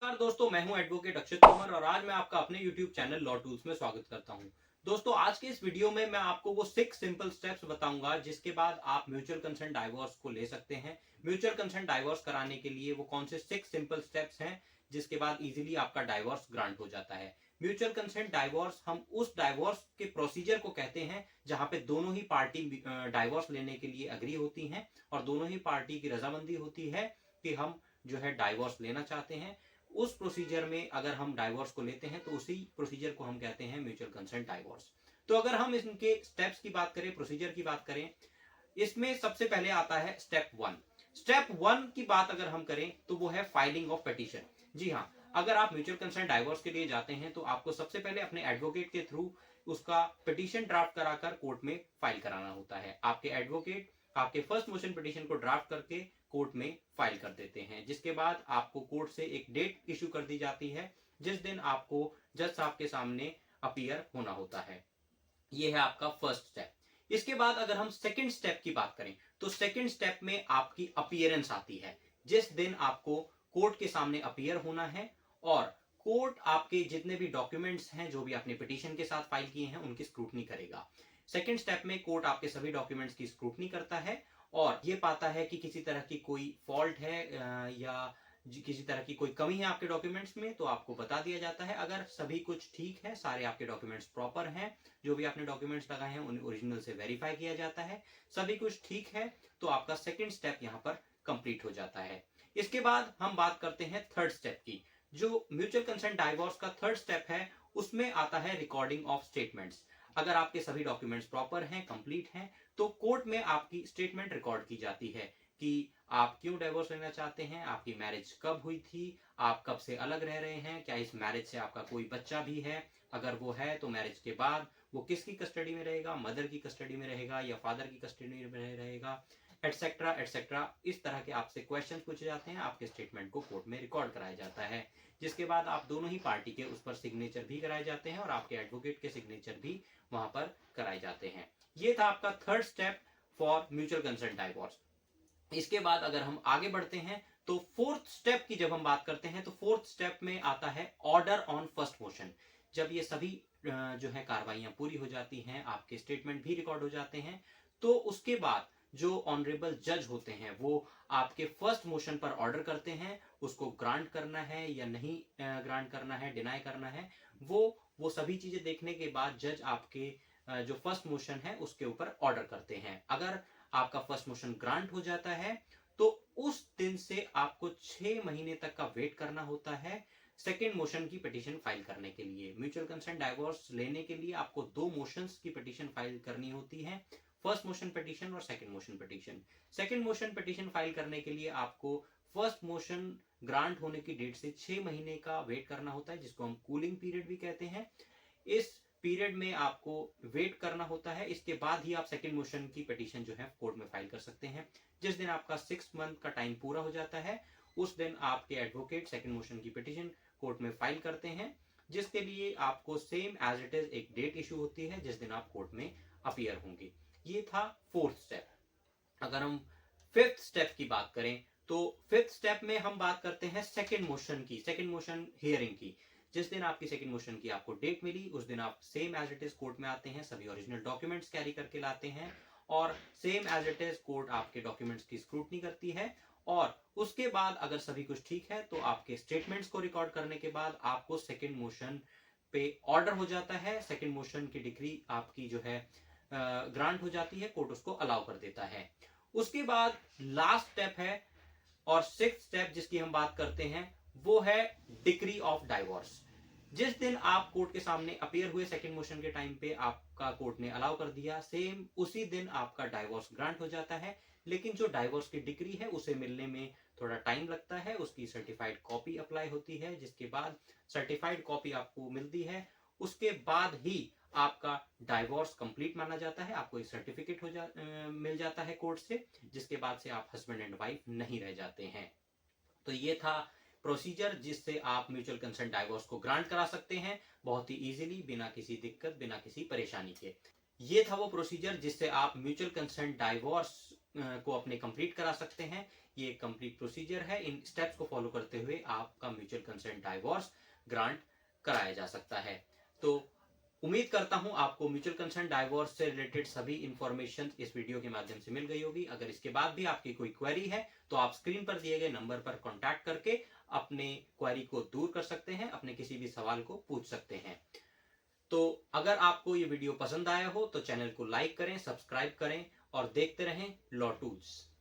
नमस्कार दोस्तों, मैं हूं एडवोकेट अक्षत तोमर और आज मैं आपका अपने YouTube चैनल लॉ टूल्स में स्वागत करता हूं। दोस्तों, आज के इस वीडियो में मैं आपको वो 6 सिंपल स्टेप्स बताऊंगा जिसके बाद आप म्यूचुअल कंसेंट डाइवोर्स को ले सकते हैं। म्यूचुअल कंसेंट डाइवोर्स कराने के लिए वो कौन से 6 सिंपल स्टेप्स हैं जिसके बाद इजीली आपका डाइवोर्स ग्रांट हो जाता है। म्यूचुअल कंसेंट डाइवोर्स हम उस डाइवोर्स के प्रोसीजर को कहते हैं जहां पे दोनों ही पार्टी डाइवोर्स लेने के लिए अग्री होती हैं और दोनों ही पार्टी की रजामंदी होती है कि हम जो है डाइवोर्स लेना चाहते हैं। उस प्रोसीजर में अगर हम डाइवोर्स को लेते हैं तो उसी प्रोसीजर को हम कहते हैं म्यूचुअल कंसेंट डाइवोर्स। तो अगर हम इनके स्टेप्स की बात करें, प्रोसीजर की बात करें, इसमें सबसे पहले आता है स्टेप 1। स्टेप 1 की बात अगर हम करें तो वो है फाइलिंग ऑफ पिटीशन। जी हाँ, अगर आप म्यूचुअल कंसेंट डाइवोर्स के लिए जाते हैं तो आपको सबसे पहले अपने एडवोकेट के थ्रू उसका पिटीशन ड्राफ्ट कराकर कोर्ट में फाइल कराना होता है। आपके एडवोकेट आपके फर्स्ट मोशन पिटीशन को ड्राफ्ट करके कोर्ट में फाइल कर देते हैं, जिसके बाद आपको कोर्ट से एक डेट इशू कर दी जाती है जिस दिन आपको जज साहब के सामने अपीयर होना होता है। यह है आपका फर्स्ट स्टेप। इसके बाद अगर हम सेकंड स्टेप की बात करें तो सेकंड स्टेप में आपकी अपीयरेंस आती है, जिस दिन आपको कोर्ट के सामने अपीयर होना है और कोर्ट आपके जितने भी डॉक्यूमेंट्स हैं जो भी आपने पिटीशन के साथ फाइल किए हैं उनकी स्क्रूटनी करेगा। सेकंड स्टेप में कोर्ट आपके सभी डॉक्यूमेंट्स की स्क्रूटनी करता है और ये पाता है कि किसी तरह की कोई फॉल्ट है या किसी तरह की कोई कमी है आपके डॉक्यूमेंट्स में तो आपको बता दिया जाता है। अगर सभी कुछ ठीक है, सारे आपके डॉक्यूमेंट्स प्रॉपर हैं, जो भी आपने डॉक्यूमेंट्स लगाए हैं उन्हें ओरिजिनल से वेरीफाई किया जाता है, सभी कुछ ठीक है, तो आपका सेकंड स्टेप यहाँ पर कंप्लीट हो जाता है। इसके बाद हम बात करते हैं थर्ड स्टेप की। जो म्यूचुअल कंसेंट डाइवोर्स का थर्ड स्टेप है उसमें आता है रिकॉर्डिंग ऑफ स्टेटमेंट्स। अगर आपके सभी डॉक्यूमेंट्स प्रॉपर हैं, कंप्लीट हैं, तो कोर्ट में आपकी स्टेटमेंट रिकॉर्ड की जाती है कि आप क्यों डिवोर्स लेना चाहते हैं, आपकी मैरिज कब हुई थी, आप कब से अलग रह रहे हैं, क्या इस मैरिज से आपका कोई बच्चा भी है, अगर वो है तो मैरिज के बाद वो किसकी कस्टडी में रहेगा, मदर की कस्टडी में रहेगा या फादर की कस्टडी में रहेगा, एटसेट्रा एटसेट्रा। इस तरह के आपसे क्वेश्चन पूछे जाते हैं, आपके स्टेटमेंट को कोर्ट में रिकॉर्ड कराया जाता है, जिसके बाद आप दोनों ही पार्टी के उस पर सिग्नेचर भी कराए जाते हैं और आपके एडवोकेट के सिग्नेचर भी वहां पर कराए जाते हैं। ये था आपका third step for mutual consent divorce. इसके बाद अगर हम आगे बढ़ते हैं तो फोर्थ स्टेप की जब हम बात करते हैं तो फोर्थ स्टेप में आता है ऑर्डर ऑन फर्स्ट मोशन। जब ये सभी जो है कार्रवाइयां पूरी हो जाती हैं, आपके स्टेटमेंट भी रिकॉर्ड हो जाते हैं, तो उसके बाद जो ऑनरेबल जज होते हैं वो आपके फर्स्ट मोशन पर ऑर्डर करते हैं, उसको ग्रांट करना है या नहीं ग्रांट करना है, डिनाई करना है, वो सभी चीजें देखने के बाद जज आपके जो फर्स्ट मोशन है उसके ऊपर ऑर्डर करते हैं। अगर आपका फर्स्ट मोशन ग्रांट हो जाता है तो उस दिन से आपको 6 महीने तक का वेट करना होता है सेकेंड मोशन की पिटीशन फाइल करने के लिए। म्यूचुअल कंसेंट डाइवोर्स लेने के लिए आपको 2 मोशंस की पिटीशन फाइल करनी होती है, फर्स्ट मोशन पिटीशन और second motion petition. Second motion petition file करने के लिए आपको फर्स्ट मोशन ग्रांट होने की डेट से 6 महीने का वेट करना होता है, जिसको हम कूलिंग पीरियड भी कहते हैं। इस पीरियड में आपको वेट करना होता है, इसके बाद ही आप सेकंड मोशन की पिटीशन जो है कोर्ट में फाइल कर सकते हैं। जिस दिन आपका 6 मंथ का टाइम पूरा हो जाता है उस दिन आपके एडवोकेट सेकंड मोशन की पिटीशन कोर्ट में फाइल करते हैं, जिसके लिए आपको सेम एज इट इज एक डेट इशू होती है जिस दिन आप कोर्ट में अपीयर होंगे। ये था फोर्थ स्टेप। अगर हम फिफ्थ स्टेप की बात करें तो फिफ्थ स्टेप में हम बात करते हैं सेकंड मोशन की, सेकंड मोशन हियरिंग की। जिस दिन आपकी सेकंड मोशन की आपको डेट मिली उस दिन आप same as it is court में आते हैं, सभी ओरिजिनल डॉक्यूमेंट्स कैरी करके लाते हैं और same as it is court आपके डॉक्यूमेंट्स की स्क्रूटनी करती है और उसके बाद अगर सभी कुछ ठीक है तो आपके स्टेटमेंट्स को रिकॉर्ड करने के बाद आपको सेकंड मोशन पे ऑर्डर हो जाता है, सेकंड मोशन की डिग्री आपकी जो है ग्रांट हो जाती है, कोर्ट उसको अलाउ कर देता है। उसके बाद लास्ट स्टेप है और सिक्स्थ स्टेप जिसकी हम बात करते हैं वो है डिक्री ऑफ डाइवोर्स। जिस दिन आप कोर्ट के सामने अपीयर हुए सेकंड मोशन के टाइम पे आपका कोर्ट ने अलाउ कर दिया, सेम उसी दिन आपका डाइवोर्स ग्रांट हो जाता है। लेकिन जो डाइवोर्स की डिग्री है उसे मिलने में थोड़ा टाइम लगता है, उसकी सर्टिफाइड कॉपी अप्लाई होती है, जिसके बाद सर्टिफाइड कॉपी आपको मिलती है, उसके बाद ही आपका डाइवोर्स कंप्लीट माना जाता है, आपको एक सर्टिफिकेट मिल जाता है कोर्ट से, जिसके बाद से आप हस्बैंड एंड वाइफ नहीं रह जाते हैं। तो ये था प्रोसीजर जिससे आप म्यूचुअल कंसेंट डाइवोर्स को ग्रांट करा सकते हैं बहुत ही इजीली, बिना किसी दिक्कत, बिना किसी परेशानी के। ये था वो प्रोसीजर जिससे आप म्यूचुअल कंसेंट डाइवोर्स को अपने कंप्लीट करा सकते हैं। ये एक कंप्लीट प्रोसीजर है। इन स्टेप्स को फॉलो करते हुए आपका म्यूचुअल कंसेंट डाइवोर्स ग्रांट कराया जा सकता है। तो उम्मीद करता हूं आपको म्यूचुअल कंसेंट डाइवोर्स से रिलेटेड सभी इंफॉर्मेशन इस वीडियो के माध्यम से मिल गई होगी। अगर इसके बाद भी आपकी कोई क्वेरी है तो आप स्क्रीन पर दिए गए नंबर पर कॉन्टैक्ट करके अपने क्वेरी को दूर कर सकते हैं, अपने किसी भी सवाल को पूछ सकते हैं। तो अगर आपको ये वीडियो पसंद आया हो तो चैनल को लाइक करें, सब्सक्राइब करें और देखते रहें लॉ टूल्स।